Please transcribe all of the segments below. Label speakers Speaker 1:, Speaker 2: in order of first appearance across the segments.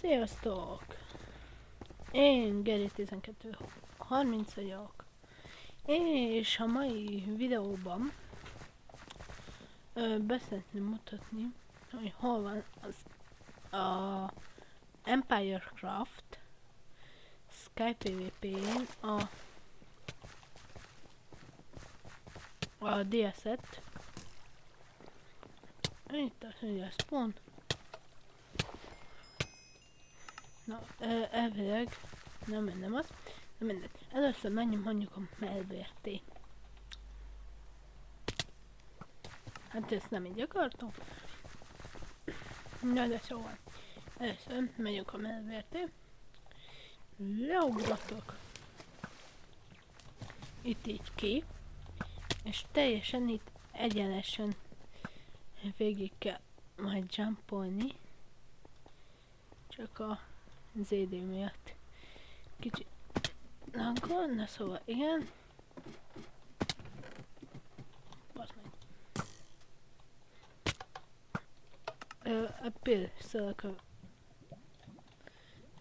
Speaker 1: Sziasztok! Én Geri1230 vagyok, és a mai videóban szeretném mutatni, hogy hol van az a Empirecraft Sky PvP-n a DS-et. Itt azt mondja a spawn. Na, elvileg nem az. Nem mindegy. Először menjünk mondjuk a Melvérté. Hát ezt nem így akartam. Na de szóval. Először megyünk a Melvérté. Leugratok. Itt így ki. És teljesen itt egyenesen végig kell majd jumpolni. Csak a ZD miatt kicsit laggol, na szóval igen. Basz meg. A pillanat.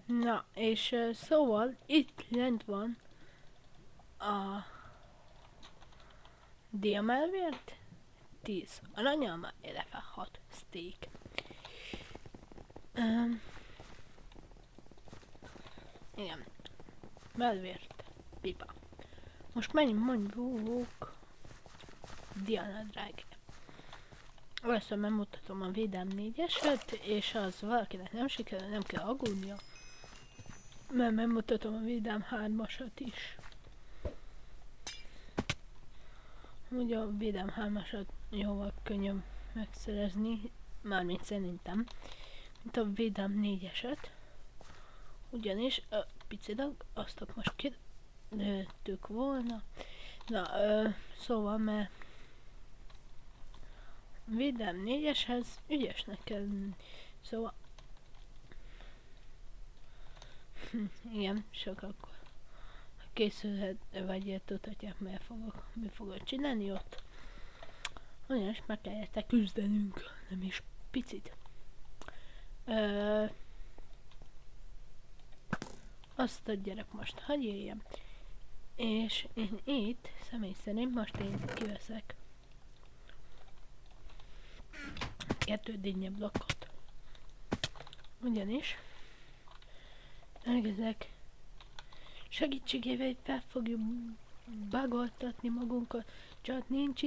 Speaker 1: Na, és szóval itt lent van a diamelvért 10 aranyalma, illetve 6 steak. Igen. Melvért. Pipa. Most menjünk mondjuk Diana drága. Először megmutatom a Védelm 4-eset, és az valakinek nem sikerül, nem kell aggódnia. Mert megmutatom a Védelm 3-asat is. Ugye a Védelm 3-asat jóval könnyebb megszerezni, mármint szerintem, mint a Védelm 4-eset. Ugyanis picileg azt most kilőttük volna. Na, szóval, mert Védelm 4-eshez ügyesnek kell. Szóval igen, csak akkor készülhet, vagy tudhatják, mi fogok csinálni ott. Ugyanis meg kellett küzdenünk, nem is picit. Azt a gyerek most hagyj éljem. És én itt, személy szerint most én kiveszek 2 dinnye blokkot. Ugyanis elkezdek segítségével fel fogjuk bagoltatni magunkat. Csak nincs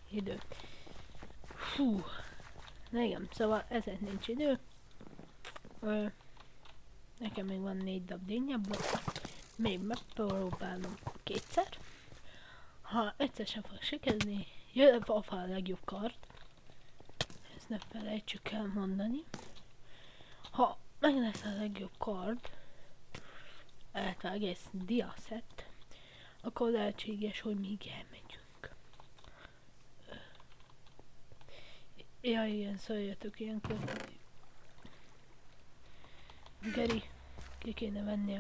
Speaker 1: idő. Fú. Na igen, szóval ezért nincs idő. Nekem még van 4 darab dinnyablokk. Még megpróbálom 2-szer. Ha egyszer sem fog sikerülni, jön a legjobb kard. Ezt ne felejtsük el mondani. Ha meg lesz a legjobb kard, illetve egész diaszett, akkor lehetséges, hogy még elmegyünk. Ja, igen, szóljatok ilyenkor. Geri, ki kéne venni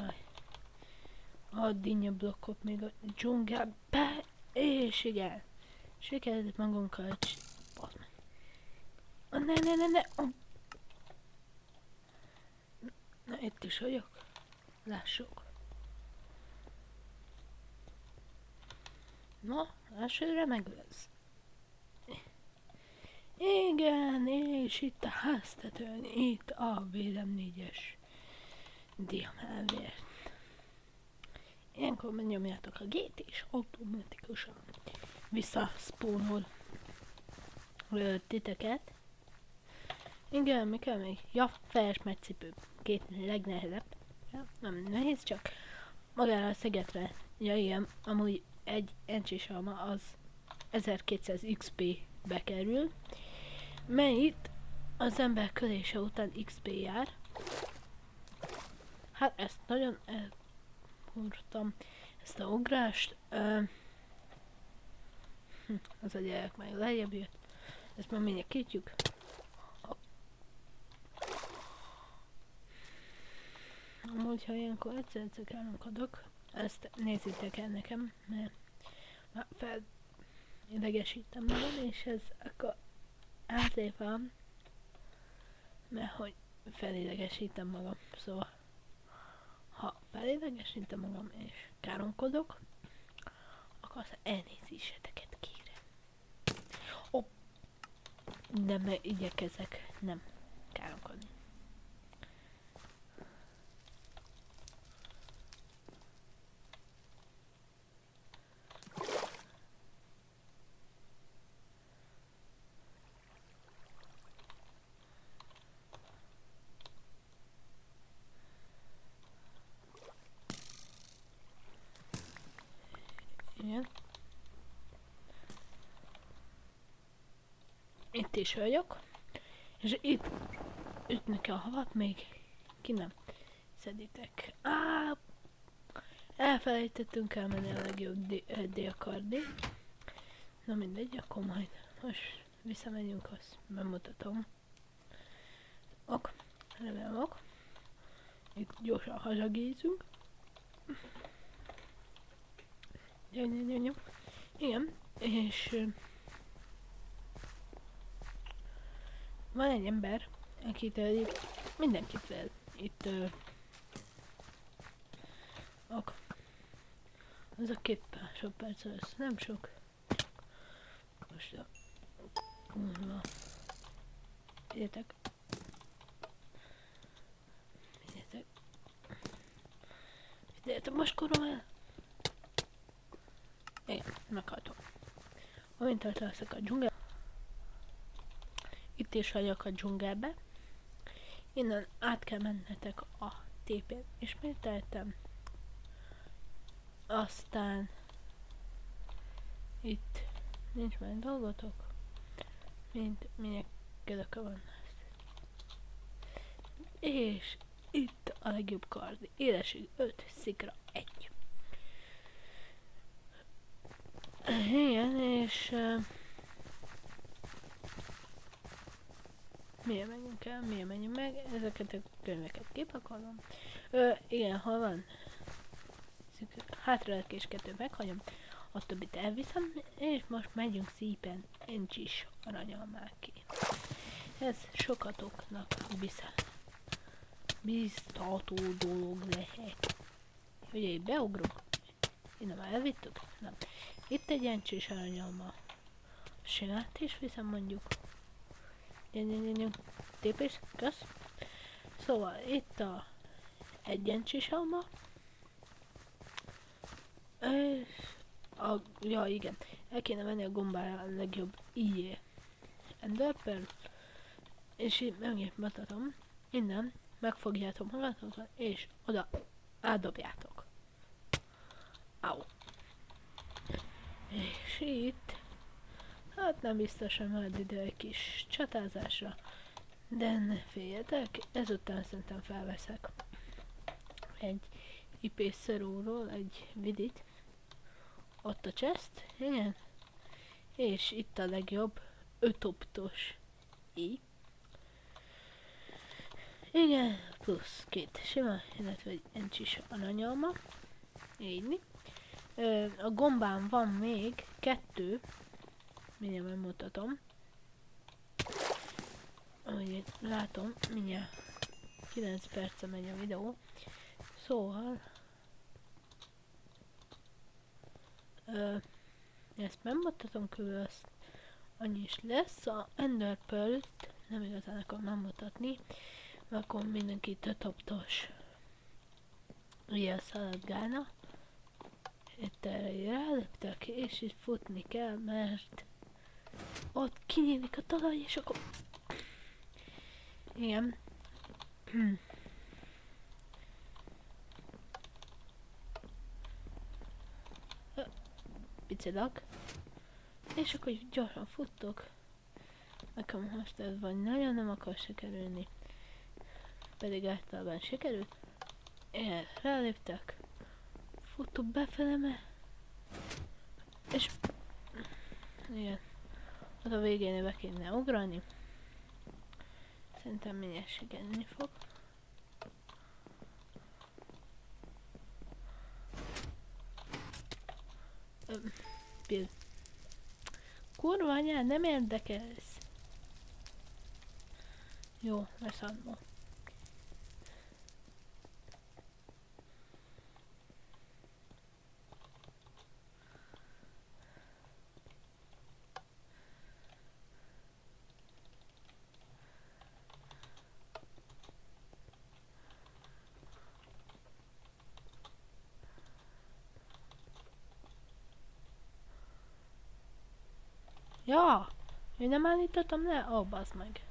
Speaker 1: a dinnye blokkot még a dzsungelbe, és igen, sikerült magunkkal bazd meg. Ne. Na, itt is vagyok. Lássuk. Na, elsőre meg lesz. Igen, és itt a háztetőn, itt a Védelm 4-es diamelvért. Ilyenkor megnyomjátok a G-t és automatikusan visszaszpónol titeket. Igen, mi kell még? Ja, fejes metszipő. 2 legnehezebb. Ja, nem nehéz, csak magára a szigetre. Ja igen, amúgy egy encsés alma az 1200 XP-be kerül, mert itt az ember kölése után XP jár. Hát ezt nagyon elhúrtam, ezt a ugrást. Az a gyerek meg lejjebb jött. Ezt már mindjárt kitjük. Amúgy, ha ilyenkor egyszer elakadok, ezt nézzétek el nekem, mert már felidegesítem magam, és ez akkor azért van, mert hogy felidegesítem magam, szóval ha felidegesítem magam és káromkodok, akkor az elnézéseteket kérem. Nem igyekezek nem káromkodni. Igen. Itt is vagyok. És itt ütni kell a havat, még ki nem szeditek. Elfelejtettünk elmenni a legjobb délkardi. Na mindegy, akkor majd most visszamegyünk, azt bemutatom. Remélem. Itt gyorsan hazagézünk. Igen, és van egy ember, akitől mindenki fel. Itt az a 2 másodperc, az nem sok. Most a kurva. Figyeljetek. Figyeljetek, most korom el. Igen, meghaltom. Amint leszek a dzsungel. Itt is vagyok a dzsungelbe. Innen át kell mennetek a tépén. Ismételtem. Aztán itt nincs már dolgotok. Milyen ködöke van. És itt a legjobb kard. Élesség 5, szikra 1. Igen, és miért menjünk el, miért menjünk meg, ezeket a könyveket kipakolom. Igen, ha van hátra és 2 meghagyom, a többit elviszem, és most megyünk szépen Encsis aranyalmáké. Ez sokatoknak biztató dolog lehet. Ugye itt beugrunk? Innen már elvittük? Nem. Itt egy Encsis aranyalma. Simát is viszem mondjuk. Tépés, kösz. Szóval itt egy Encsis alma. Ja igen, el kéne venni a gombára a legjobb IE Enderpearl, és így megmutatom, innen megfogjátok magatokat, és oda átdobjátok. Au. És itt, hát nem biztosan majd ide egy kis csatázásra, de ne féljetek, ezután szerintem felveszek egy IP szeróról egy vidit. Ott a chest, igen. És itt a legjobb 5 optos i. Igen, plusz 2 sima, illetve egy Encsis aranyalma. Így. A gombán van még 2. Mindjárt megmutatom. Ahogy látom, mindjárt 9 perce megy a videó. Szóval ezt megmutatom körül, azt annyi is lesz. A Enderpearl-t nem igazán akarom megmutatni, mert akkor mindenki tötoptos ilyen szaladgálna. Itt erre ráléptek, és itt futni kell, mert ott kinyílik a talaj, és akkor igen. Picilag. És akkor gyorsan futtok. Nekem most ez vagy nagyon nem akar sikerülni. Pedig általában sikerült. Igen, ráléptek. Futok befeleme. És igen. Az a végén be kéne ugrani. Szerintem mindjárt sikerülni fog. Kurva anyád, nem érdekelsz. Jó, leszállt. Ja! Én nem állítottam le? Ó, bazd meg.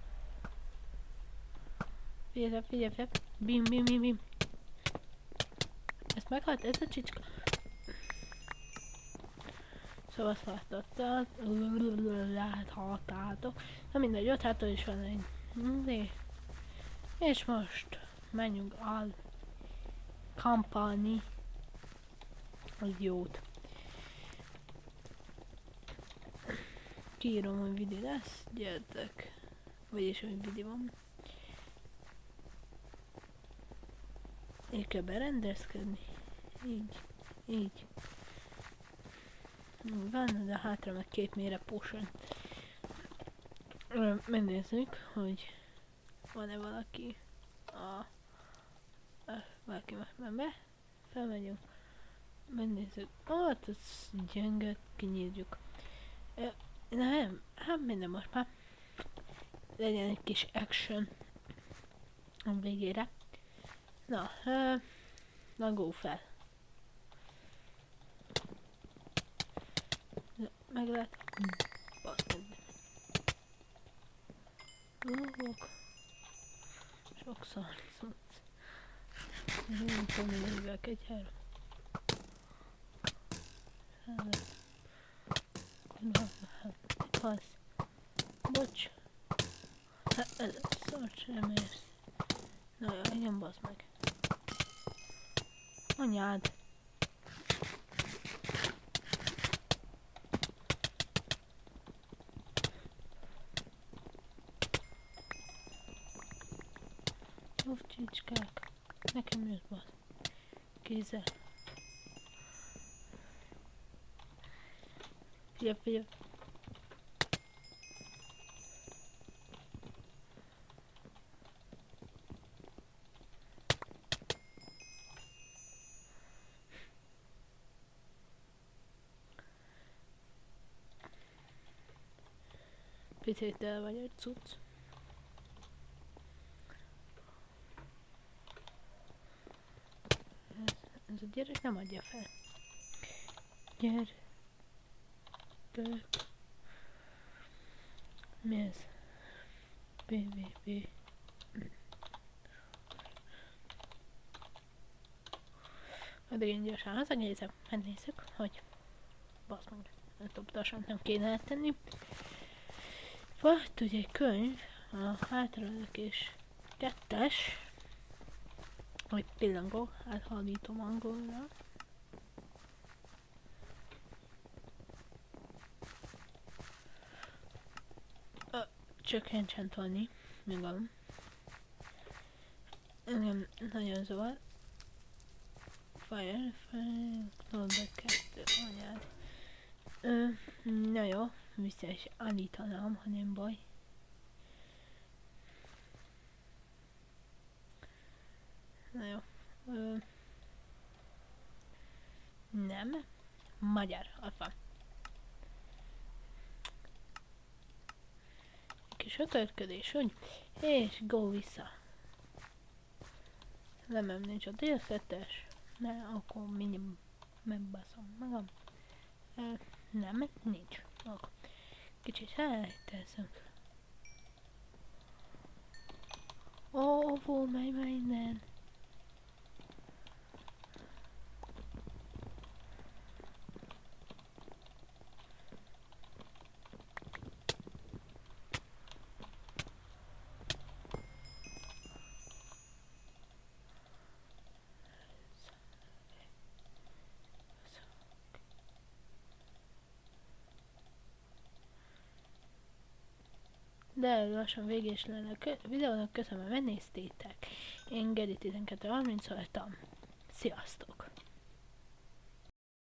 Speaker 1: Figyelj. Bim, bim, bim, bim. Ezt meghalt, ez a csicska. Szóval azt láthattátok. Na mindegy, ott hátul is van egy. És most menjünk al kampani. Az jót. Kiírom, hogy videó lesz, gyertek. Vagyis, hogy videó van. Így kell berendezkedni. Így. Van, de hátra meg 2 méret potion. Megnézzük, hogy van-e valaki valaki most be. Felmegyünk. Megnézzük. Ott az gyenge, kinyírjuk. Nem, hát minden most már. Legyen egy kis action a végére. Na go fel. Meg lehet. Sokszor szólt. Nem tudom, hogy hívják egy helyre. Fasz. Bocs. Hát ez szólt sem érsz. Na jó, igen, bazd meg. Anyád. Jó csicskák. Nekem jössz, bazd. Kézzel. Figyelj. Picit el vagy egy cucc. Ez a gyerek nem adja fel. Gyerek. Mi ez? PvP. Addig én gyorsan hazagézem, megnézzük, hogy basz meg, dobtasan nem kéne eltenni. Volt ugye egy könyv, a hátraadok és 2-es, hogy pillangó, áthaldítom angolra. Csökkentsen tolni, megvan. Engem nagyon zavar. Fire, Knowback 2, anyád. Na jó, vissza is állítanám, ha nem baj. Na jó. Nem. Magyar, ott van. Kis ötörködés, hogy? És go vissza. Nem nincs a délszetes. Ne, akkor minimum megbaszom magam. Nem, nincs. Akkor kicsit elteszünk. Ó, mely minden. De lassan vége is lenne a videónak, köszönöm, hogy megnéztétek. Én Geri 1230 voltam. Sziasztok!